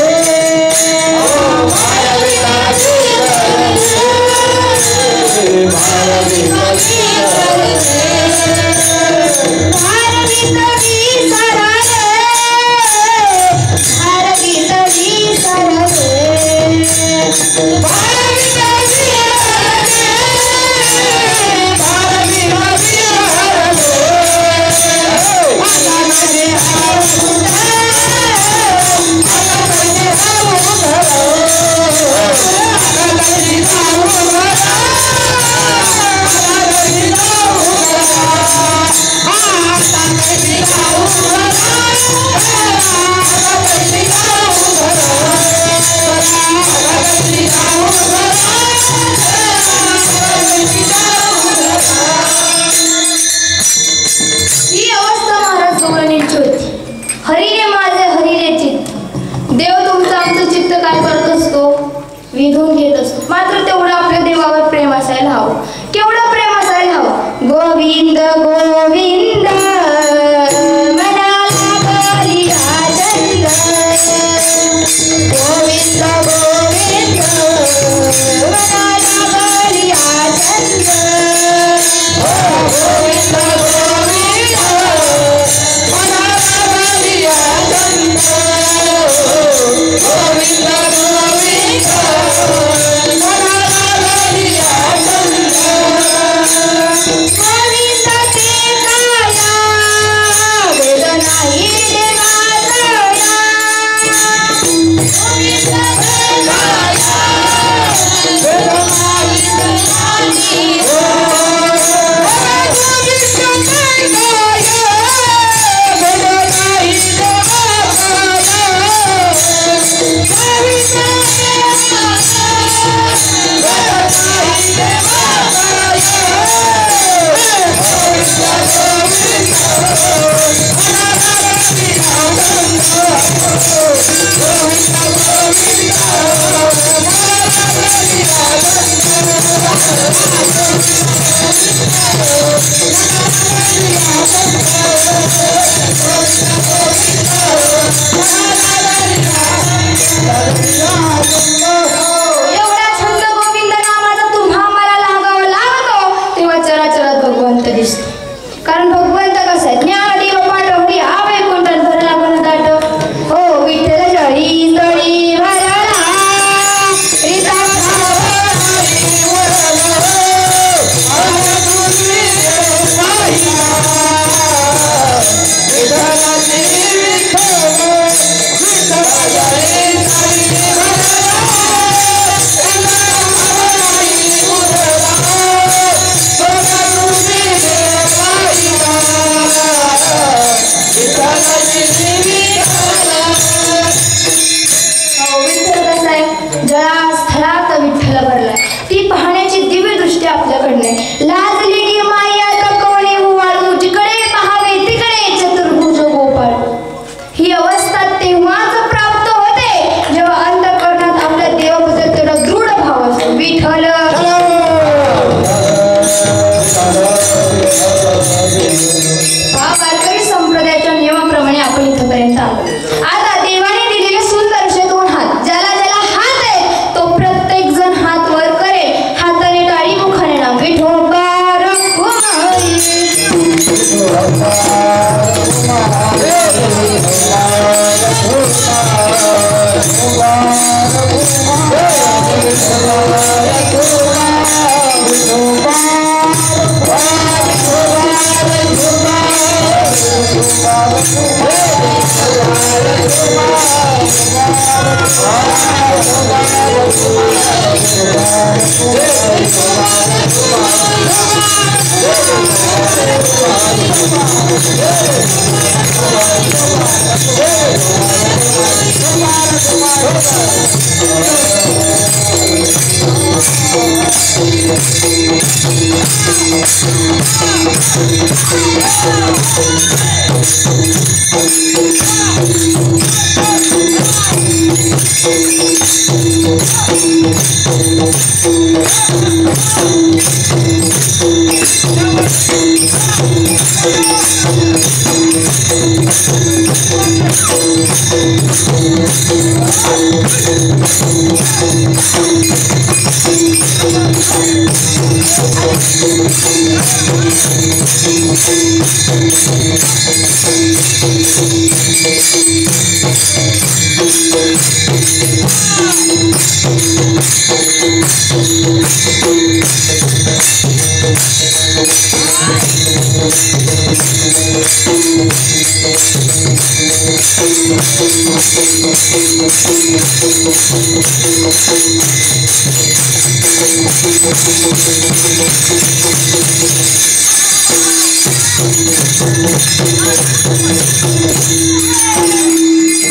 कवी सरले, भारती कवी सरले, भारती कवी सरले, भारती कवी सरले, भारती कवी सरले, भारती कवी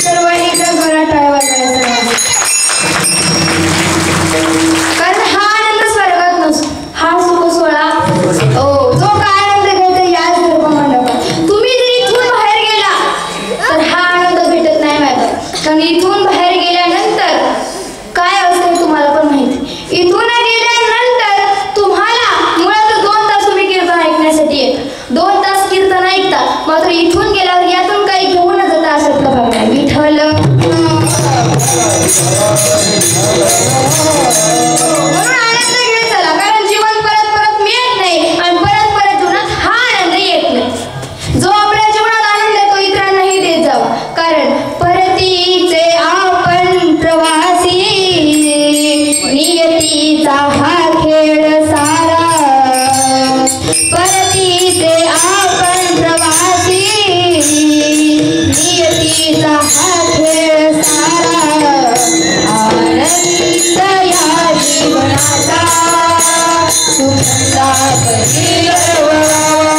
सर्वांनी एकदा जोरात टाळ्या वाजवायला कारण हा आनंद स्वर्गात नसतो. हा सुख सोहळा जो काय आनंद घ्यायचा याच धर्ममंडपात. तुम्ही जर इथून बाहेर गेला तर हा आनंद भेटत नाही मॅडम. कारण इथून बाहेर गेल्यानंतर काय असते तुम्हाला पण माहिती. इथून गेल्यानंतर तुम्हाला मुळात 2 तास तुम्ही कीर्तन ऐकण्यासाठी येत. 2 तास कीर्तन ऐकता मात्र इथून गेल्यावर यातून काही घेऊन जाता अशातला भाग नाही. विठ्ठल म्हणून आनंद घेत चला. कारण जीवन परत परत मिळत नाही आणि परत परत जीवनात हा आनंद येत नाही. जो आपल्या जीवनात आनंद आहे तो इतरांनाही देत जावा. कारण परतीचे आपण प्रवासी नियतीचा हा खेळ सारा. परतीचे आपण प्रवासी नियतीचा हा खेळ सारा. आनंद या जीवनाचा सुखदा कधी वळावा.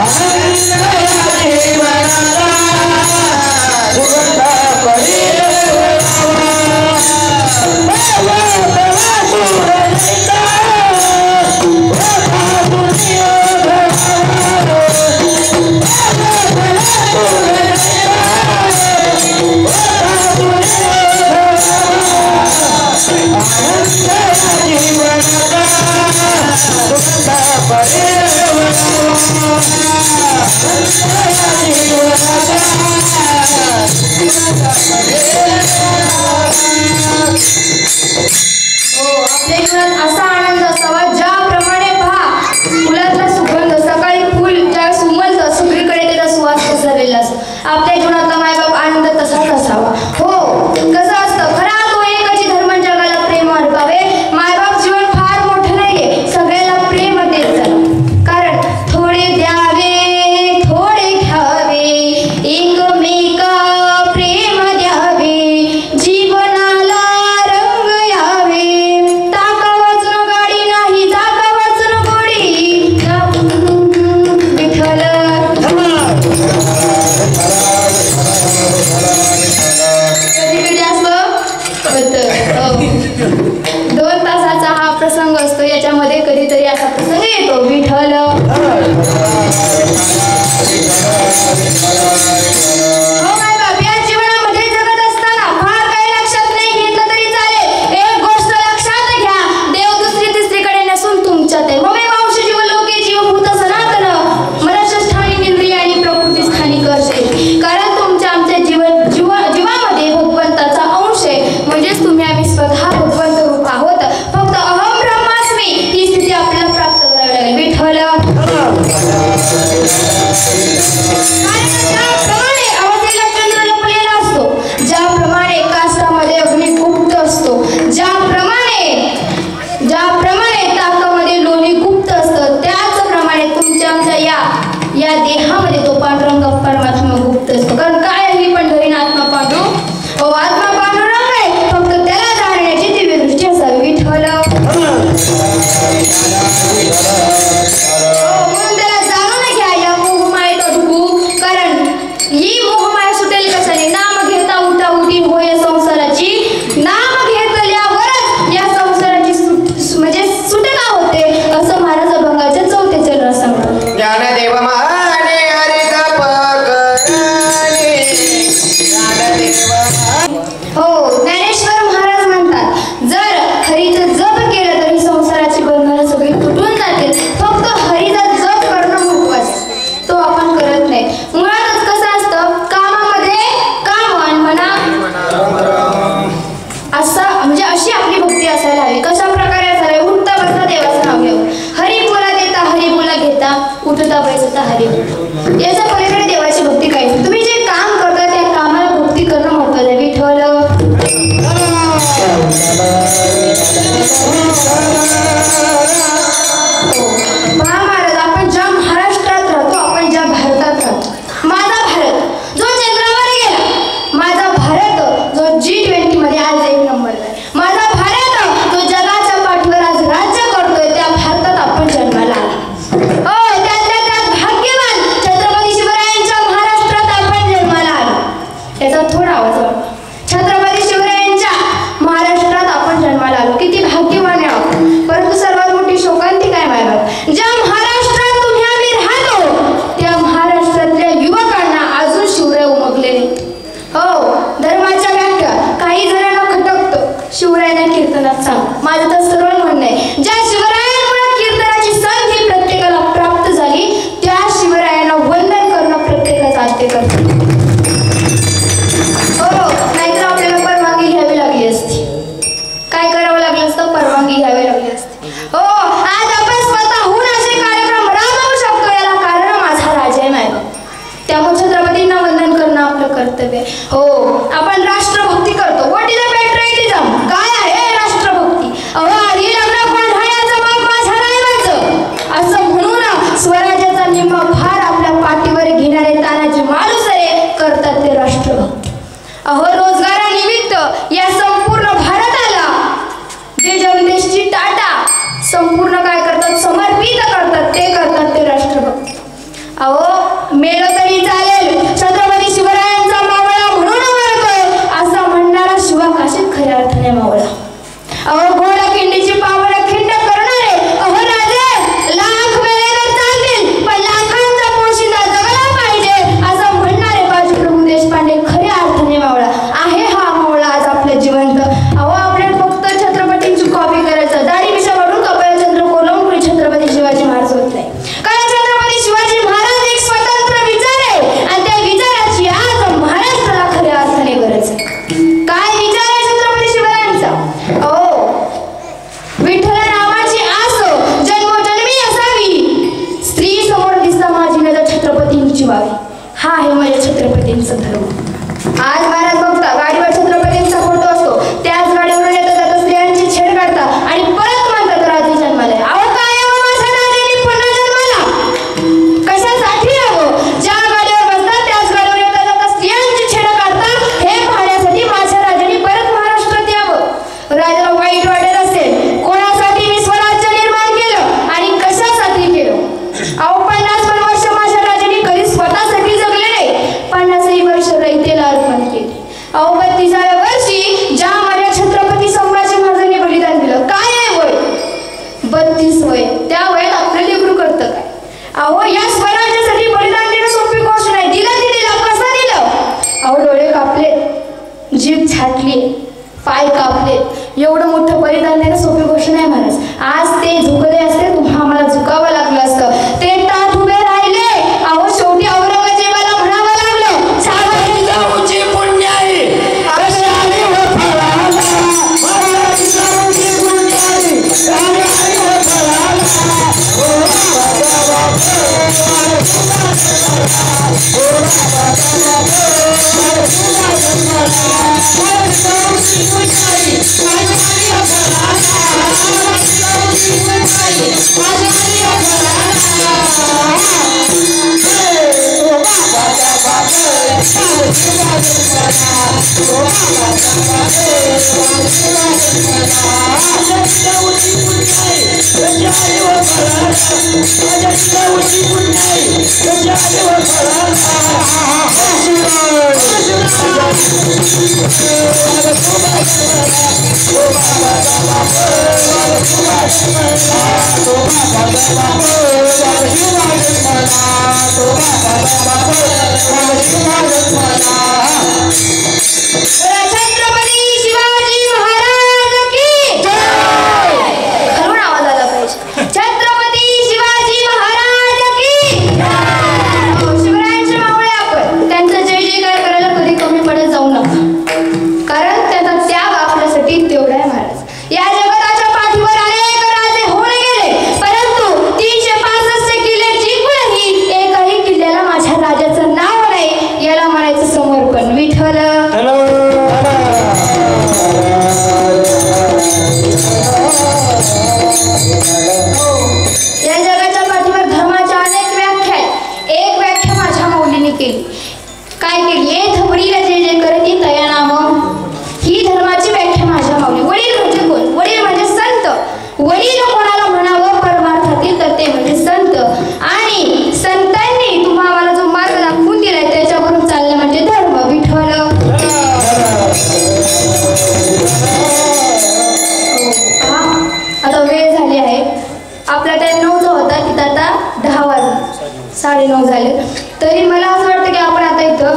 आनंद या जीवनाचा सुगंधा पडेल आपल्या जीवनात असा आनंद असावा ज्याप्रमाणे पहा फुलातला सुगंध सकाळी फुल ज्यावेळेस उमलतं सगळीकडे त्याचा सुवास पसरलेला असतो. आपल्या जीवनातला मायबाप आनंद तसाच असावा. हो कसं असतं खरा तो एकची धर्म जगाला प्रेम अर्पावे. मायबाप जीवन फार मोठं नाहीये. सगळ्याला प्रेम देत चला. कारण थोडे द्यावे थोडे घ्यावे एकमेका प्रेम द्यावे जीवनाला रंग यावे. टाका वाचून गाडी नाही जागा वाचून गोडी. विठ्ठल कधी कधी असं होतं. 2 तासाचा हा प्रसंग असतो. याच्यामध्ये कधीतरी असा प्रसंग येतो. विठ्ठल हो काय बाप या जीवनामध्ये जगत असताना फार काही लक्षात नाही घेतलं तरी चालेल. एक गोष्ट लक्षात घ्या. देव दुसरी तिसरीकडे नसून तुमच्यात आहे. मग वंश जीव लोके जीवभूत सनातन मनःष्ठानी इंद्रिय आणि प्रकृतीस हानी करते. कारण तुमच्या आमच्या जीवामध्ये भगवंताचा अंश आहे. म्हणजेच तुम्ही आम्ही स्वतः भगवंत रूप आहोत. फक्त अहम ब्रह्मास्मी ही स्थिती आपल्याला प्राप्त करावी लागेल. विठ्ठल ज्याप्रमाणे अवस्थेला चंद्र लपलेला असतो ज्याप्रमाणे काष्टामध्ये अग्नी गुप्त असतो ज्याप्रमाणे ताकामध्ये लोणी गुप्त असतं त्याचप्रमाणे तुमच्या आमच्या या देहामध्ये तो पांडुरंग परमात्मा गुप्त असतो. कारण काय ही पंढरीन आत्मा पांडू आत्मा पांडुरंग आहे. फक्त त्याला जाणण्याची दिव्य दृष्टी असावी. विठ्ठल म्हणून त्याला जाणून घ्या या मोहमायेत अडकू. कारण होता हरिभक्त. याच्या पलीकडे देवाची भक्ती काही नाही. तुम्ही जे काम करता त्या कामाला भक्ती करणं महत्वाचं आहे. विठ्ठल महाराज, आपण ज्या महाराष्ट्रात राहतो, आपण ज्या भारतात राहतो, माझा भारत जो चंद्रावर गेला, माझा भारत जो G20 मध्ये आज 1 नंबरला आहे, माझा भारत जो जगाच्या पाठीवर आज राज्य करतोय, त्या भारतात आपण जन्माला आलो. हो, त्यात भाग्यवान छत्रपती शिवरायांच्या महाराष्ट्रात आपण जन्माला आलो. याचा थोडा आवाज वाढवा. छत्रपती शिवरायांच्या महाराष्ट्रात आपण जन्माला आलो. किती भाग्यवान आहे आपण. परंतु सर्वात मोठी शोकांती काय मायबाप, ज्या महाराष्ट्रात तुम्ही आम्ही राहतो त्या महाराष्ट्रातल्या युवकांना अजून शिवराय उमगले नाही. हो, धर्माच्या व्याख्या काही जणांना खटकतो, शिवरायांना कीर्तनात सांग. माझं तर सरळ म्हणणं आहे, ज्या शिवरायांमुळे कीर्तनाची संधी प्रत्येकाला प्राप्त झाली, त्या शिवरायांना वंदन करणं प्रत्येकाचं आद्य कर्तव्य. हो, नाहीतर आपल्याला परवानगी घ्यावी लागली असती. काय करावं लागलं असतं? परवानगी घ्यावी लागली असती. हो, आज आपण स्वतःहून असे कार्यक्रम राबवू शकतो, याला कारण माझा राजा आहे मायबाप. त्यामुळे छत्रपतींना वंदन करणं आपलं कर्तव्य. हो, आपण राष्ट्रभक्ती करतो. What is a patriotism? काय आहे राष्ट्रभक्ती? आधी लग्न कोंढाण्याचं बाप माझ्या रायबाचं असं म्हणून स्वराज्याचा निम्मा भार आपल्या पाठीवर घेणारे तानाजी मालुसरे करतात ते राष्ट्रभक्ती. रोजगारानिमित्त या संपूर्ण भारताला जे जमदेशची टाटा संपूर्ण काय करतात, समर्पित करतात, ते करतात ते राष्ट्रभक्ती. मेलो तरी चालेल, छत्रपती शिवरायांचा मावळा म्हणून मरतोय असं म्हणणारा शिवा काशीत खऱ्या अर्थाने मावळा. घोडखिंडीची पावलं खिंड करणारे राजे लाख वेळे तर चालतील, पण लाखांचा पोशिंदा जगला पाहिजे असं म्हणणारे बाजीप्रभू देशपांडे खऱ्या अर्थाने मावळा आहे. हा मावळा आज आपल्या जिवंत. आपल्याला फक्त छत्रपतींची कॉपी करायचं, दाढी मिशा वाढून कपाळचंद्र कोलवून कुणी छत्रपती शिवाजी महाराज होत नाही. कारण छत्रपती शिवाजी महाराज एक स्वतंत्र विचार आहे आणि त्या विचाराची आज महाराष्ट्राला खऱ्या अर्थाने गरज आहे. काय विचार आहे छत्रपती शिवरायांचा? विठ्ठल नामाची आस जन्मोजन्मी असावी, स्त्री समोर दिसता माझी नजर छत्रपतींची व्हावी. हा आहे माझ्या छत्रपतींचा धर्म. आज महाराज बघता गाडीवर छत्रपतींचा फोटो असतो, त्याच गाडीवर येतात आता स्त्रियांची छेड काढतात आणि परत म्हणतात राजे जन्माला. काय माझ्या राजांनी पुन्हा जन्माला कशासाठी? ज्या गाडीवर बसतात त्याच गाडीवर येतात आता स्त्रियांची छेड काढतात. हे पाहण्यासाठी माझ्या राजांनी परत महाराष्ट्रात यावं. राजाला वाईट वाटत असेल, कोणासाठी मी स्वराज्य निर्माण केलं आणि कशासाठी केलं? 50 वर्ष माझ्या राजांनी कधी स्वतःसाठी जगले नाही, 50 वर्ष रयतेला अर्पण केले. 32व्या वर्षी ज्या माझ्या छत्रपती संभाजी महाराजांनी बलिदान दिलं. काय आहे वय? 32 वय. त्या वयात आपलं लेकरू करतं काय? या स्वराज्यासाठी बलिदान देणं सोपी गोष्ट नाही. दिलं ते दिलं, कसं दिलं? डोळे कापले, जीभ छाटली, पाय कापले, एवढं मोठं बलिदान देणं सोपी गोष्ट नाही महाराज. आज ते झुकले असते, तुम्हाला आम्हाला झुकावं लागलं असतं. ते ताट उभे राहिले. शेवटी औरंगजेबाला म्हणावं लागलं, जाऊची पुण्य आहे अशाने फळाला, महाराज जाऊची पुण्य आहे अशाने फळाला. छत्रपती शिवाजी महाराज की जय. खरून आवाज आला पाहिजे. छत्रपती शिवाजी महाराज की जय. शिवरायांचे मावळे आपण त्यांचा जय जयकार करायला कधी कमी पडत जाऊ नका, कारण त्याचा त्याग आपल्यासाठी तेवढा आहे महाराज. या जगताच्या पाठीवर अनेक राजे होऊन गेले, परंतु 300 9:30चा होता, तिथं आता 10 वाजले, 9:30 झाले. तरी मला असं वाटतं की आपण आता इथं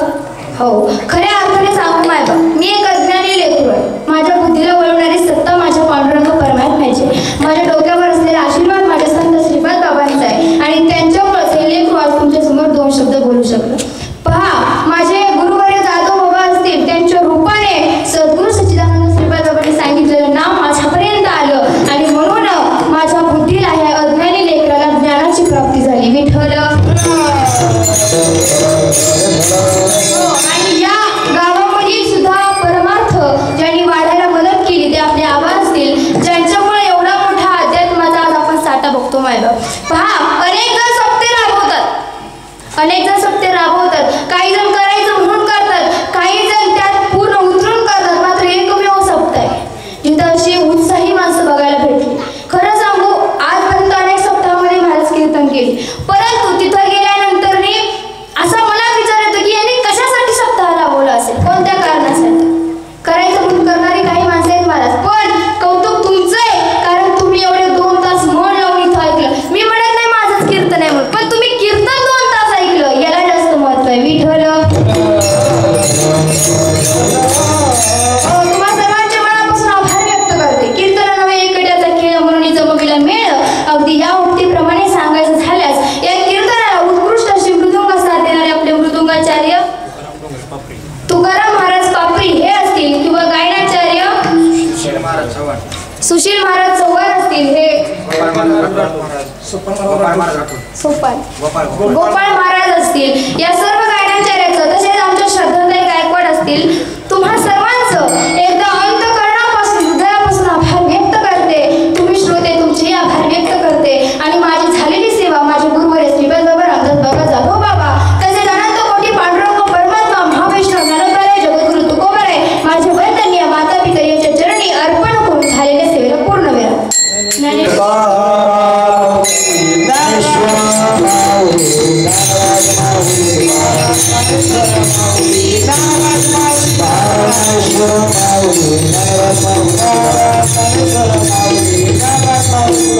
खऱ्या अर्थाने सांगू माय बा, मी एक अज्ञानी लेकरू आहे. माझ्या बुद्धीला वळवणारी सत्ता माझ्या पांडुरंग परमात्म्याची. माझ्या डोक्यावर असलेला आशीर्वाद माझ्या संत श्रीपाद बाबांचा आहे आणि त्यांच्यामुळेच हे लेकरू आज तुमच्या समोर 2 शब्द बोलू शकलं. पहा, माझे गुरुवर्य जाधव बाबा असतील, त्यांच्या रूपाने सद्गुरू सच्चिदानंद श्रीपाद बाबांनी सांगितलेलं नाव माझ्यापर्यंत आलं आणि म्हणून माझ्या बुद्धीला ह्या अज्ञानी लेकराला ज्ञानाची प्राप्ती झाली. विठ्ठल. आणि या गावामध्ये सुद्धा परमार्थ ज्यांनी वाढायला मदत केली ते आपले आबा असतील, ज्यांच्यामुळे एवढा मोठा अध्यात्माचा आज आपण साठा बघतो मायबाप. पहा, अनेक जण सप्ते राबवतात, काही जण करायचं म्हणून करतात, काही जण त्यात पूर्ण उतरून करतात. मात्र एकमेव सप्ताह आहे जिथं अशी उत्साही माणसं बघायला भेटली. खरं सांगू, आजपर्यंत अनेक सप्ताहामध्ये महाराज कीर्तन केली, परंतु तिथं गेल्यानंतर असा मला विचार येतो की यांनी कशासाठी सप्ताह राबवला असेल, कोणत्या कारणासाठी. करायचं म्हणून करणारी काही माणसं आहेत महाराज, पण कौतुक तुमचं आहे, कारण तुम्ही एवढे 2 तास मन लावून इथं ऐकलं. मी म्हणत नाही माझंच कीर्तन आहे म्हणून, पण तुम्ही कीर्तन 2 तास ऐकलं, याला जास्त महत्व आहे. विठ्ठल. तुम्हा सर्वांच्या मनापासून आभार व्यक्त करते. कीर्तन नव्हे एकट्याचा खेळ म्हणून जमविला मेळ. अगदी या उक्तीप्रमाणे सांगायचं झाल्यास या कीर्तनाला उत्कृष्ट अशी मृदुंग साथ देणारे आपले मृदुंगाचार्य तुकाराम महाराज पापरी हे असतील, किंवा गायनाचार्य सुशील महाराज चव्हाण असतील, हे गोपाळ महाराज असतील, या सर्व गायनाचार्याचं, तसेच आमच्या श्रद्धाताई गायकवाड असतील, तुम्हा सर्वांचं एकदा अंतःकरणापासून हृदयापासून आभार व्यक्त करते. तुम्ही श्रोते तुमचे आभार व्यक्त करते आणि माझी झालेली सेवा माझे गुरुवर्य श्रीपाद बाबा, रामदास बाबा, जाधव बाबा, तसेच अनंत कोटी पांडुरंग परमात्मा महावैष्णव ज्ञानोबाराय जगद्गुरु तुकोबाराय माझे वंदनीय माता पिता यांच्या चरणी अर्पण करून झालेल्या सेवेला पूर्ण वेळा.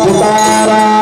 तुकाराम